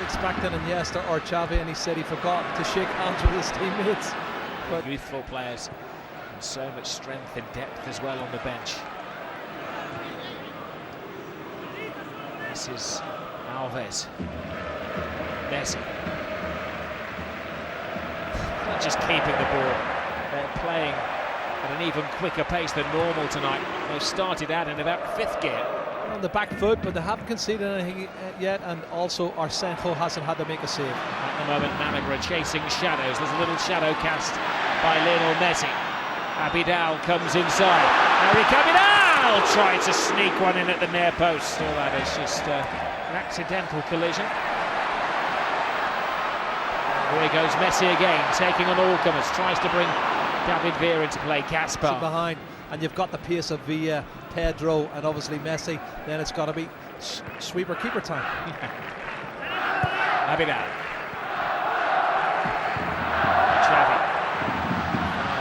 Expecting Iniesta or Xavi, and he said he forgot to shake hands with his teammates. But youthful players and so much strength and depth as well on the bench. This is Alves. Messi. Not just keeping the ball, they're playing at an even quicker pace than normal tonight. They've started out in about 5th gear. On the back foot, but they haven't conceded anything yet, and also Arsenio hasn't had to make a save. At the moment, Málaga are chasing shadows. There's a little shadow cast by Lionel Messi. Abidal comes inside. Harry Abidal trying to sneak one in at the near post. All that is just an accidental collision. Here goes Messi again, taking on all comers. Tries to bring David Villa into play. Caspar behind, and you've got the pace of Villa, Pedro, and obviously Messi. Then it's got to be sweeper keeper time. Abidal. Xavi.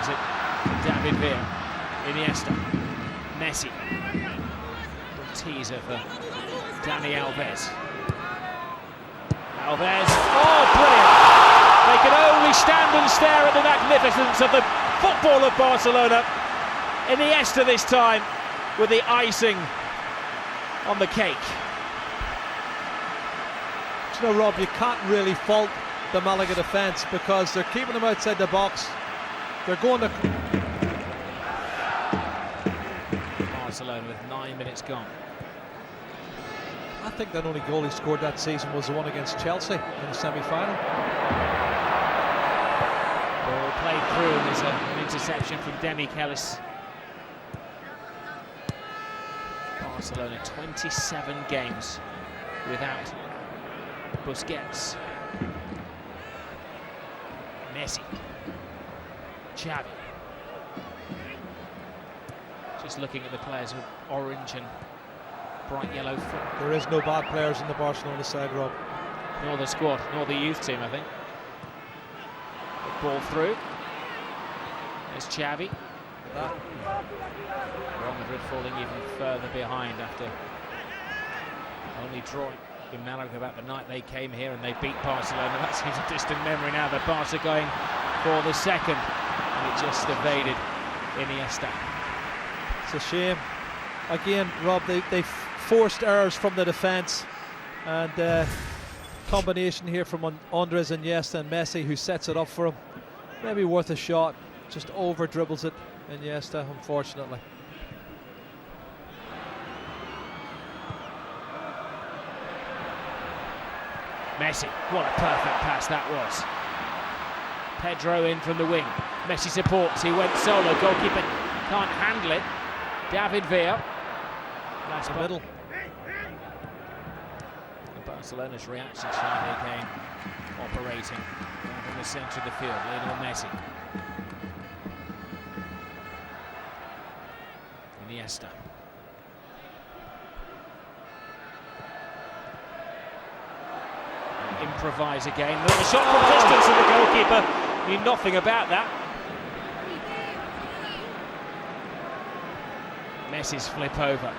Is it David Villa? Iniesta. Messi. Little teaser for Dani Alves. Alves. Oh, brilliant! They can only stand and stare at the magnificence of the football of Barcelona. Iniesta this time with the icing on the cake. You know, Rob, you can't really fault the Málaga defence because they're keeping them outside the box. They're going to Barcelona with 9 minutes gone. I think that only goal he scored that season was the one against Chelsea in the semi-final. Ball played through, and there's an interception from Demichelis. Barcelona 27 games without Busquets. Messi. Xavi. Just looking at the players with orange and bright yellow foot. There is no bad players in the Barcelona side, Rob. Nor the squad, nor the youth team, I think. Ball through. There's Xavi. Real Madrid falling even further behind after only drawing in Málaga about the night they came here and they beat Barcelona. That seems a distant memory now. The Barca going for the second, and it just evaded Iniesta. It's a shame. Again, Rob, they forced errors from the defence, and combination here from Andres Iniesta and Messi, who sets it up for him. Maybe worth a shot, just over dribbles it. Iniesta, unfortunately. Messi, what a perfect pass that was. Pedro in from the wing. Messi supports, he went solo. Goalkeeper can't handle it. David Villa. That's the middle. Barcelona's reaction time again, operating down in the centre of the field. Lionel Messi. Iniesta. Improvise again. Another shot from distance, and the goalkeeper knew nothing about that. Messi's flip over.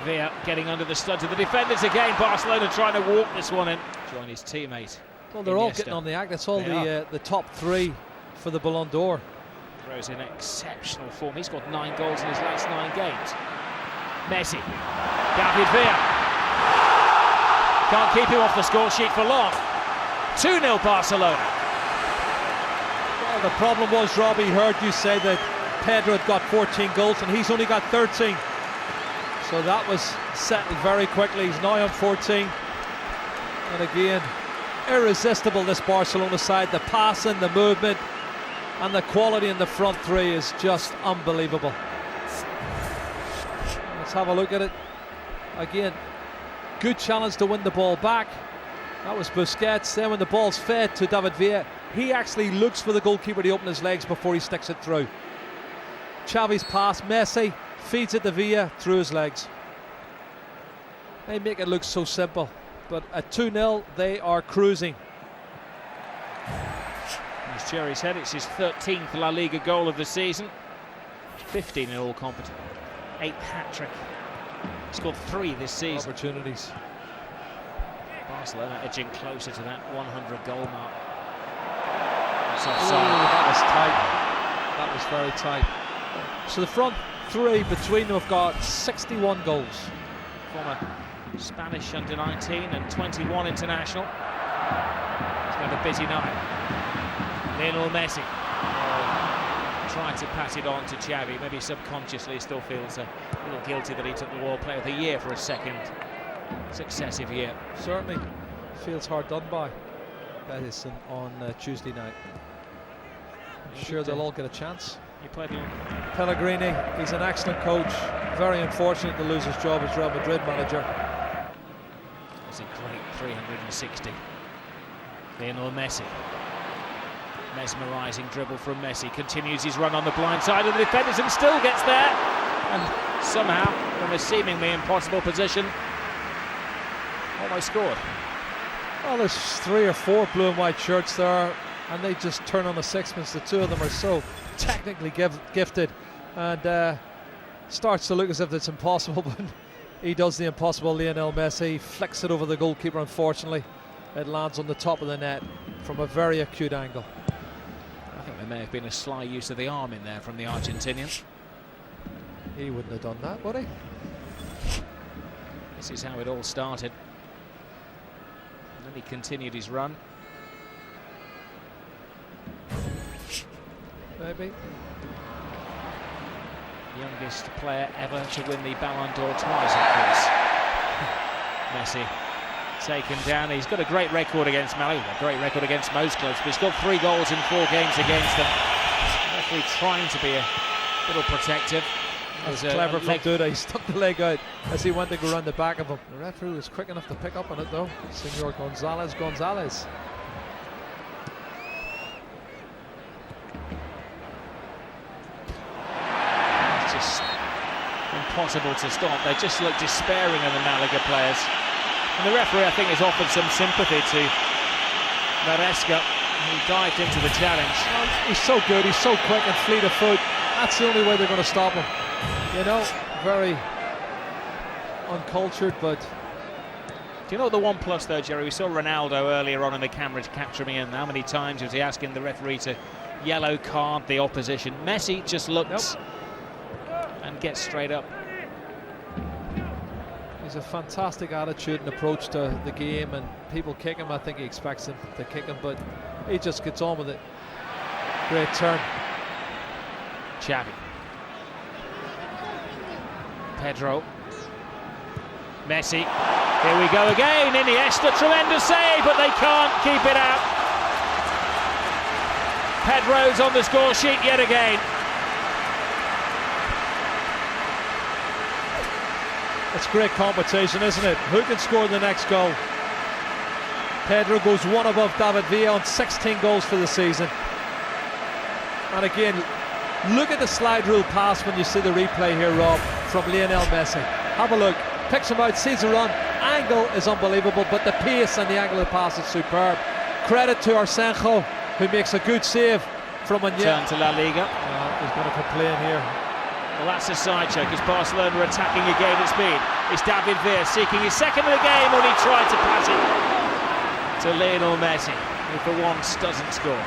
Villa getting under the studs of the defenders again. Barcelona trying to walk this one in. Join his teammate. Well, they're all getting on the act. That's all the top three for the Ballon d'Or. Throws in exceptional form. He's got 9 goals in his last 9 games. Messi. David Villa. Can't keep him off the score sheet for long. 2-0 Barcelona. Well, the problem was, Robbie, heard you say that Pedro had got 14 goals and he's only got 13. So that was settled very quickly. He's now on 14. And again, irresistible, this Barcelona side. The passing, the movement, and the quality in the front three is just unbelievable. Let's have a look at it. Again, good challenge to win the ball back. That was Busquets. Then when the ball's fed to David Villa, he actually looks for the goalkeeper to open his legs before he sticks it through. Xavi's pass, Messi feeds it to Villa through his legs. They make it look so simple, but at 2-0 they are cruising. As Jerry said, it's his 13th La Liga goal of the season. 15 in all competitions. 8th hat-trick. Scored 3 this season. Opportunities. Barcelona edging closer to that 100 goal mark. That's Ooh, offside. that was tight. That was very tight. So the front three between them have got 61 goals. Former Spanish under-19 and 21 international. It's been a busy night. Lionel Messi tried to pass it on to Xavi. Maybe subconsciously still feels a little guilty that he took the World Player of the Year for a second successive year. Certainly feels hard done by Edison on Tuesday night. I'm sure they'll all get a chance. You played along. Pellegrini, he's an excellent coach. Very unfortunate to lose his job as Real Madrid manager. It's a great 360. Lionel Messi. Mesmerising dribble from Messi. Continues his run on the blind side of the defenders and still gets there. And somehow, from a seemingly impossible position, almost scored. Well, there's 3 or 4 blue and white shirts there, and they just turn on the sixpence. The two of them are so technically gifted, and starts to look as if it's impossible, but he does the impossible. Lionel Messi flicks it over the goalkeeper. Unfortunately, it lands on the top of the net from a very acute angle. I think there may have been a sly use of the arm in there from the Argentinian. He wouldn't have done that, would he? This is how it all started. And then he continued his run. Maybe. Youngest player ever to win the Ballon d'Or twice, of course. Messi taken down. He's got a great record against Málaga, a great record against most clubs, but he's got 3 goals in 4 games against them. Referee trying to be a little protective. That's clever from Duda. He stuck the leg out as he went to go around the back of him. The referee was quick enough to pick up on it, though. Senor Gonzalez. It's just impossible to stop. They just look despairing of the Málaga players. And the referee, I think, has offered some sympathy to Maresca, who dived into the challenge. Well, he's so good, he's so quick and fleet of foot. That's the only way they're going to stop him. You know, very uncultured, but... Do you know the one plus, though, Jerry? We saw Ronaldo earlier on in the cameras capturing him. How many times was he asking the referee to yellow card the opposition? Messi just looks and gets straight up. He's a fantastic attitude and approach to the game, and people kick him. I think he expects them to kick him, but he just gets on with it. Great turn. Xavi. Pedro. Messi. Here we go again. Iniesta, tremendous save, but they can't keep it out. Pedro's on the score sheet yet again. It's great competition, isn't it? Who can score the next goal? Pedro goes one above David Villa on 16 goals for the season. And again, look at the slide rule pass when you see the replay here, Rob, from Lionel Messi. Have a look. Picks him out, sees a run. Angle is unbelievable, but the pace and the angle of the pass is superb. Credit to Arsenjo, who makes a good save from a turn to La Liga. He's going to complain here. Well, that's a side check as Barcelona are attacking again at speed. It's David Villa seeking his second of the game when he tried to pass it to Lionel Messi, who for once doesn't score.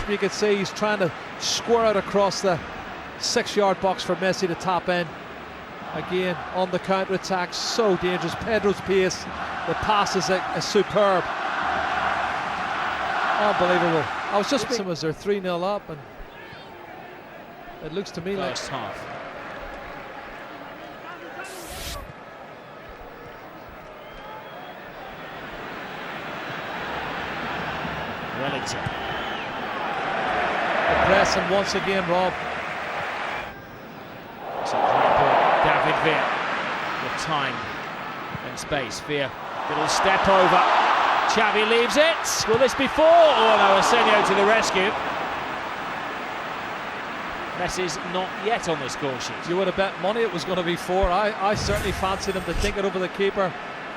You can see he's trying to square out across the 6-yard box for Messi to tap in. Again, on the counter-attack, so dangerous. Pedro's pace, the pass is superb. Unbelievable. I was just thinking, was they're 3-0 up, and it looks to me like first half. Wellington. The press, and once again, Rob. It's a great ball. David Villa with time and space. Villa, little step over. Xavi leaves it. Will this be 4? Oh no, Arsenio to the rescue. Messi's not yet on the score sheet. You would have bet money it was going to be 4. I certainly fancied him to dink it over the keeper.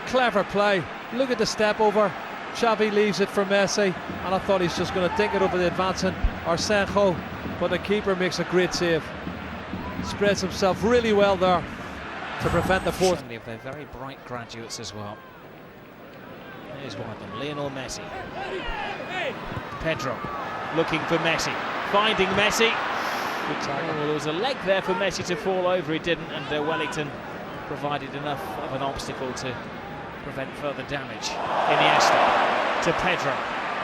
Clever play. Look at the step over. Xavi leaves it for Messi, and I thought he's just going to dink it over the advancing Arsenjo, but the keeper makes a great save. Spreads himself really well there to prevent the 4th. They're very bright graduates as well. Here's one of them, Lionel Messi. Pedro looking for Messi, finding Messi. Good tackle. Well, there was a leg there for Messi to fall over, he didn't, and Wellington provided enough of an obstacle to prevent further damage. Iniesta to Pedro.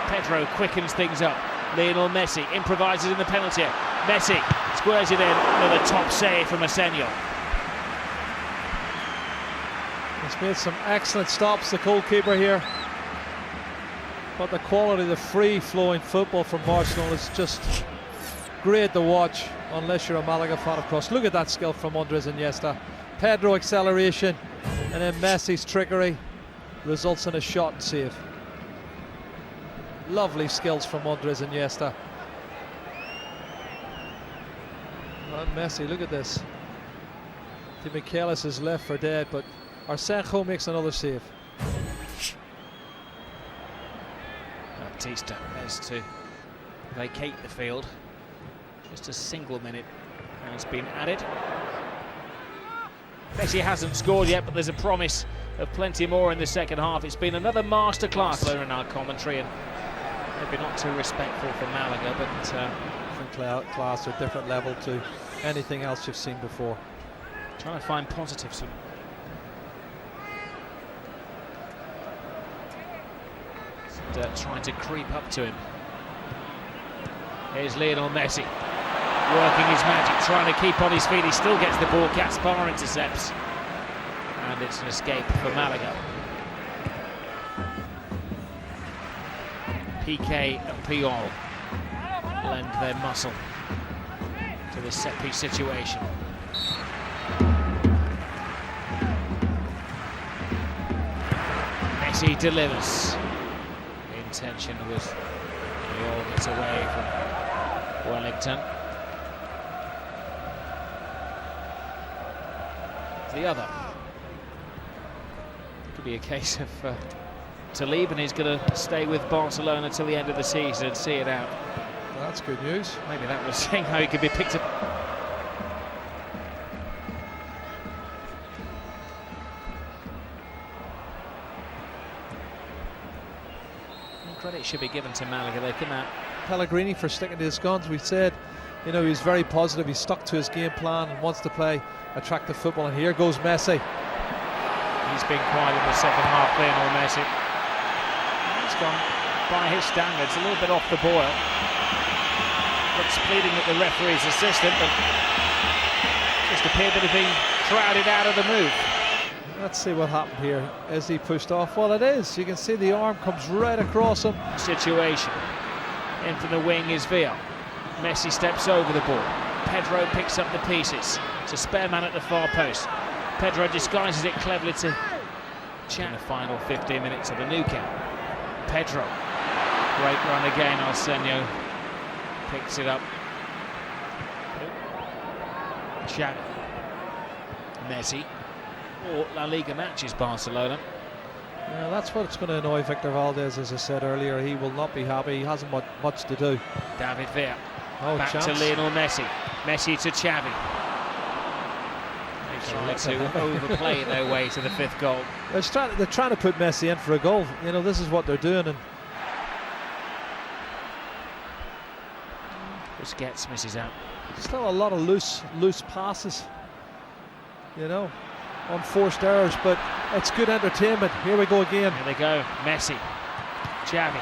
Pedro quickens things up. Lionel Messi improvises in the penalty area. Messi squares it in. Another top save from Arsenio. He's made some excellent stops, the goalkeeper here. But the quality of the free-flowing football from Barcelona is just great to watch, unless you're a Málaga fan, of course. Look at that skill from Andres Iniesta. Pedro acceleration, and then Messi's trickery results in a shot and save. Lovely skills from Andres Iniesta. And Messi, look at this. Di Michelis is left for dead, but Arsenio makes another save. Baptista has to vacate the field. Just a single minute has been added. Messi hasn't scored yet, but there's a promise of plenty more in the second half. It's been another masterclass there in our commentary, and maybe not too respectful for Malaga, but different class or different level to anything else you've seen before. Trying to find positives. Trying to creep up to him. Here's Lionel Messi, working his magic, trying to keep on his feet. He still gets the ball. Gaspar intercepts, and it's an escape for Malaga. Piqué and Puyol lend their muscle to the set-piece situation. Messi delivers. Intention was Puyol gets away from Wellington. The other could be a case of Talib, and he's going to stay with Barcelona till the end of the season and see it out. Well, that's good news. Maybe that was saying how he could be picked up. Credit should be given to Malaga. They come out. Pellegrini for sticking to his guns. We said, you know, he's very positive. He's stuck to his game plan and wants to play attractive football. And here goes Messi. He's been quiet in the second half, Lionel Messi. He's gone by his standards a little bit off the boil. Looks pleading at the referee's assistant, but just appeared to have been crowded out of the move. Let's see what happened here. Is he pushed off? Well, it is. You can see the arm comes right across him. Situation. In from the wing is Villa. Messi steps over the ball. Pedro picks up the pieces. It's a spare man at the far post. Pedro disguises it cleverly to in the final 15 minutes of the Nou Camp. Pedro. Great run again. Arsenio picks it up. Xavi. Messi. Or La Liga matches Barcelona. Yeah, that's what's going to annoy Victor Valdez, as I said earlier. He will not be happy. He hasn't much to do. David Villa. Oh, back chance. to Lionel Messi. Messi to Xavi. They try to overplay their way to the fifth goal. They're trying to put Messi in for a goal. You know, this is what they're doing. And Busquets misses out. still a lot of loose passes. You know, unforced errors, but it's good entertainment. Here we go again. Here they go. Messi. Xavi.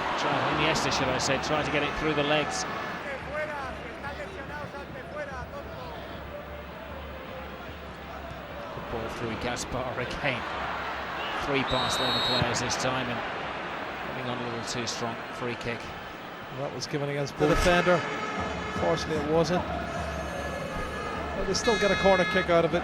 Iniesta, should I say, trying to get it through the legs. Good ball through Gaspar again. 3 Barcelona players this time, and getting on a little too strong. Free kick. That was given against the defender. Fortunately, it wasn't. But they still get a corner kick out of it.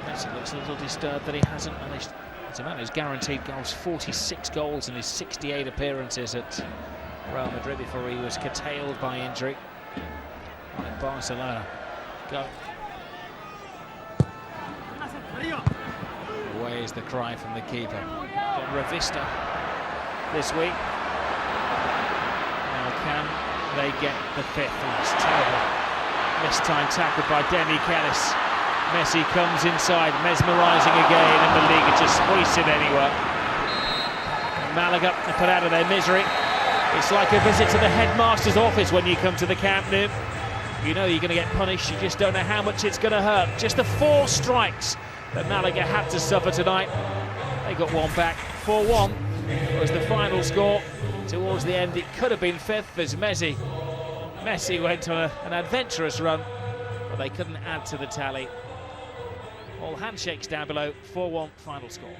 Messi looks a little disturbed that he hasn't managed. It's a man who's guaranteed goals, 46 goals in his 68 appearances at Real Madrid before he was curtailed by injury. Right, Barcelona go. Away is the cry from the keeper. Got Revista this week. Now can they get the fifth? Oh, it's terrible. Missed time tackle by Demi Kellis. Messi comes inside, mesmerising again, and the Liga just hoists it anywhere. Málaga are put out of their misery. It's like a visit to the headmaster's office when you come to the Camp Nou. You know you're going to get punished, you just don't know how much it's going to hurt. Just the 4 strikes that Málaga had to suffer tonight. They got one back. 4-1 was the final score. Towards the end, it could have been 5th as Messi went on an adventurous run, but they couldn't add to the tally. All handshakes down below, 4-1 final score.